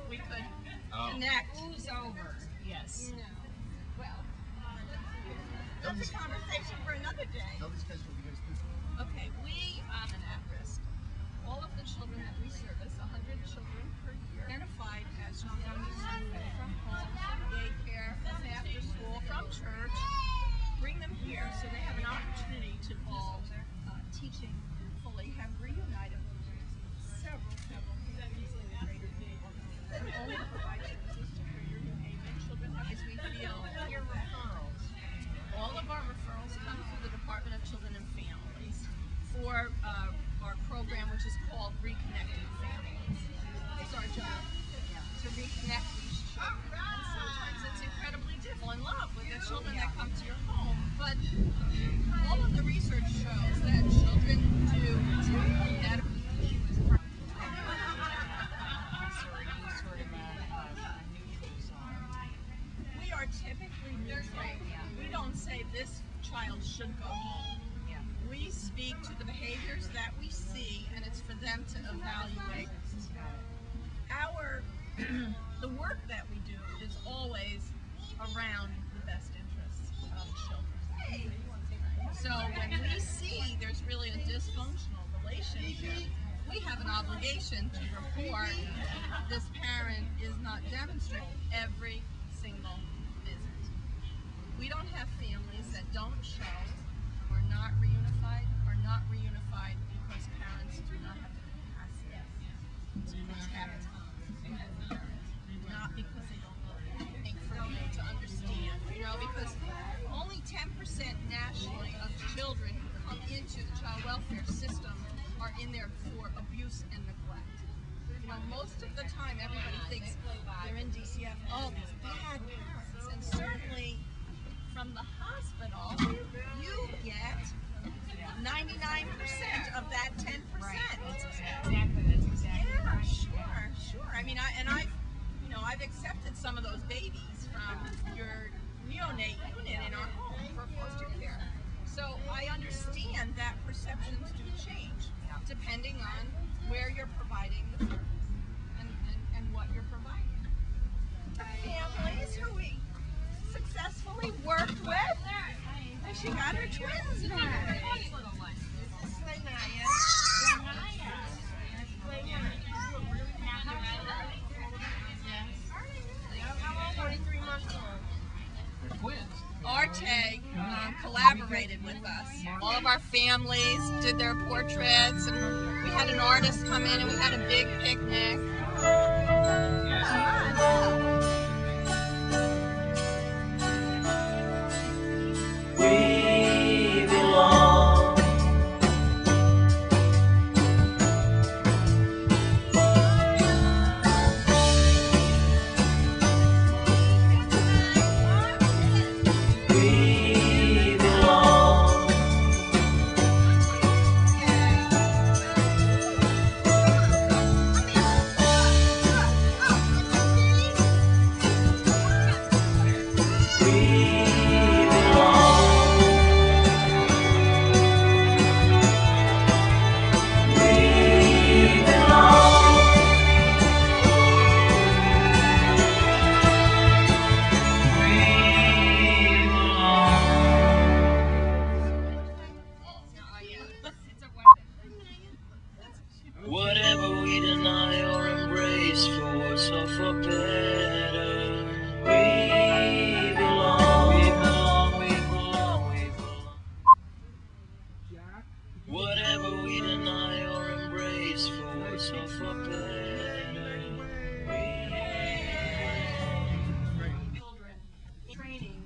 we could connect. Who's over? Yes. No. Well, That's a conversation for another day. Tell these guys what you guys do. Okay, we are at risk. All of the children that we service, 100 children per year, identified as children from home, from daycare, from after school, from church, bring them here so they have an opportunity to all teaching fully, have reunited several that only provide services to career behavior children as we feel your referrals. all of our referrals come through the Department of Children and Families for our program, which is called Reconnecting Families. It's our job to reconnect these children. And sometimes it's incredibly difficult and love with the children that come to your home. But all of the research shows that children do better. We are typically neutral. We don't say this child should go home. We speak to the behaviors that we see, and it's for them to evaluate. The work that we do is always around the best interests of children. So when we see there's really a dysfunctional relationship, we have an obligation to report this parent is not demonstrating every single visit. We don't have families that don't show or not reunified because parents do not have the capacity to protect the parent, not because they don't love you. I think for you to understand, because only 10% nationally of children who come into the child welfare system are in there for abuse and neglect. Most of the time everybody thinks they're in DCF, oh, these bad parents, and certainly from the hospital, you get 99% of that 10%. That's exactly. Yeah, sure. I mean, I've accepted some of those babies from your neonate unit in our home for foster care. So I understand that perceptions do change depending on where you're providing the service and what you're providing. Families who we successfully worked with, and she got her twins back. Arte collaborated with us. All of our families did their portraits, and we had an artist come in, and we had a big picnic. We belong. We belong. Whatever we deny or embrace for so for better, we belong, we belong, we belong, we belong. Whatever we deny or embrace for so for better, we Children training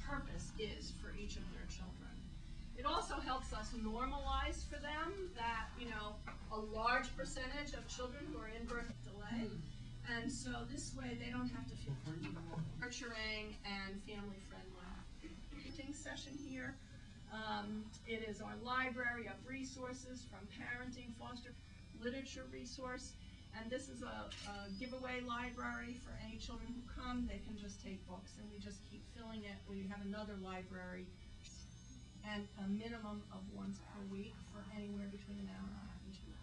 purpose is for each of their children. It also helps us normalize for them that, a large percentage of children who are in birth delay. And so this way they don't have to feel nurturing and family friendly. Meeting session here. It is our library of resources from parenting, foster, literature resource. And this is a giveaway library for any children who come. They can just take books, and we just keep filling it. We have another library, and a minimum of once per week for anywhere between an hour and a half and 2 hours.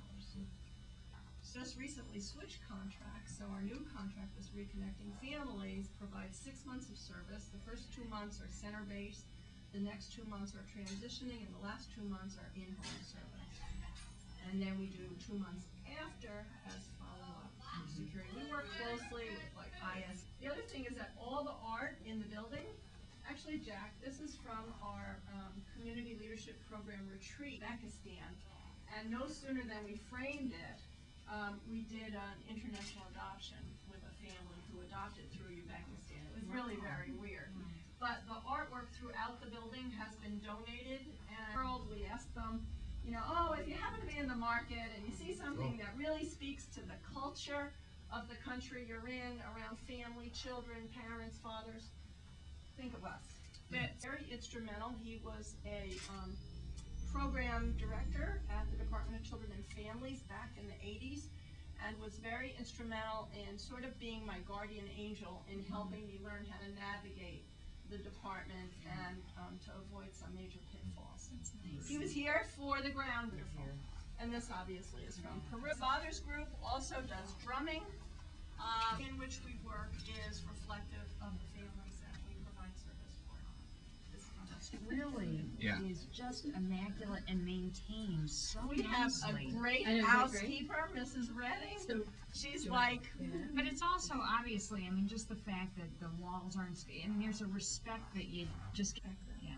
So just recently switched contracts, so our new contract with Reconnecting Families provides 6 months of service. The first 2 months are center-based, the next 2 months are transitioning, and the last 2 months are in-home service. And then we do 2 months after as follow-up security. We work closely with like IS. The other thing is that all the art in the building, actually Jack, this is from our community leadership program retreat, Uzbekistan. And no sooner than we framed it, we did an international adoption with a family who adopted through Uzbekistan. It was really very weird. But the artwork throughout the building has been donated, and we asked them, you know, oh, if you happen to be in the market and you see something that really speaks to the culture of the country you're in, around family, children, parents, fathers, think of us. But very instrumental. He was a program director at the Department of Children and Families back in the 80s, and was very instrumental in sort of being my guardian angel in helping me learn how to navigate the department and to avoid some major pitfalls. That's nice. He was here for the ground wonderful, and this obviously is from Peru. Father's group also does drumming, in which we work is reflective of the families that we provide service for. Really is just immaculate and maintained so We have nicely. a great I know, housekeeper, Mrs. Redding. So, She's like, But it's also obviously, I mean, just the fact that the walls aren't, I mean, there's a respect that you just, yeah.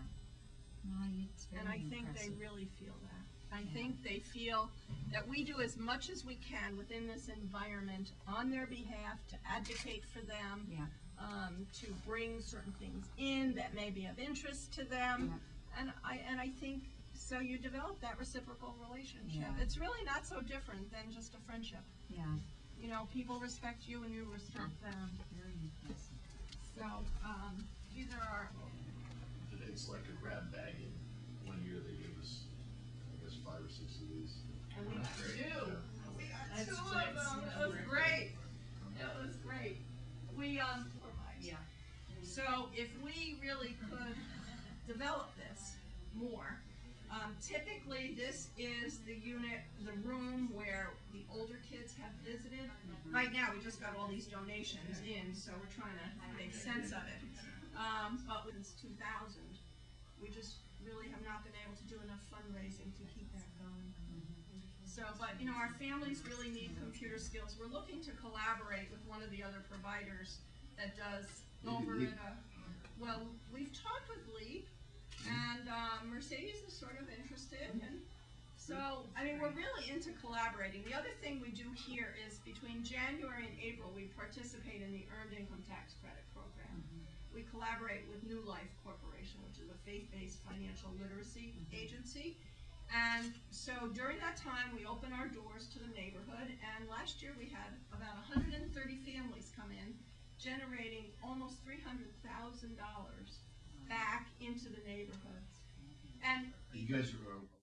No, it's very and I think impressive. they really feel that. I think they feel that we do as much as we can within this environment on their behalf to advocate for them, Yeah. to bring certain things in that may be of interest to them. And I think so you develop that reciprocal relationship. Yeah. It's really not so different than just a friendship. Yeah, You know, people respect you and you respect them. very impressive. So, these are our, It's like a grab bag. In 1 year they gave us, I guess, 5 or 6 of these. and we got two. Yeah. We got That's two of nice. them. It was great. It was great. We, yeah. so if we really could develop this more, typically this is the unit, the room where the older kids have visited. Right now, we just got all these donations in, so we're trying to make sense of it. But since 2000, we just really have not been able to do enough fundraising to keep that going. So, but you know, our families really need computer skills. We're looking to collaborate with one of the other providers that does over at well, we've talked with Leap, and Mercedes is sort of interested, and so, I mean, we're really into collaborating. The other thing we do here is between January and April, we participate in the Earned Income Tax Credit Program. We collaborate with New Life Corporation, which is a faith-based financial literacy agency. And so during that time, we open our doors to the neighborhood, and last year we had about 130 families come in, generating almost $300,000 back into the neighborhoods. And You guys are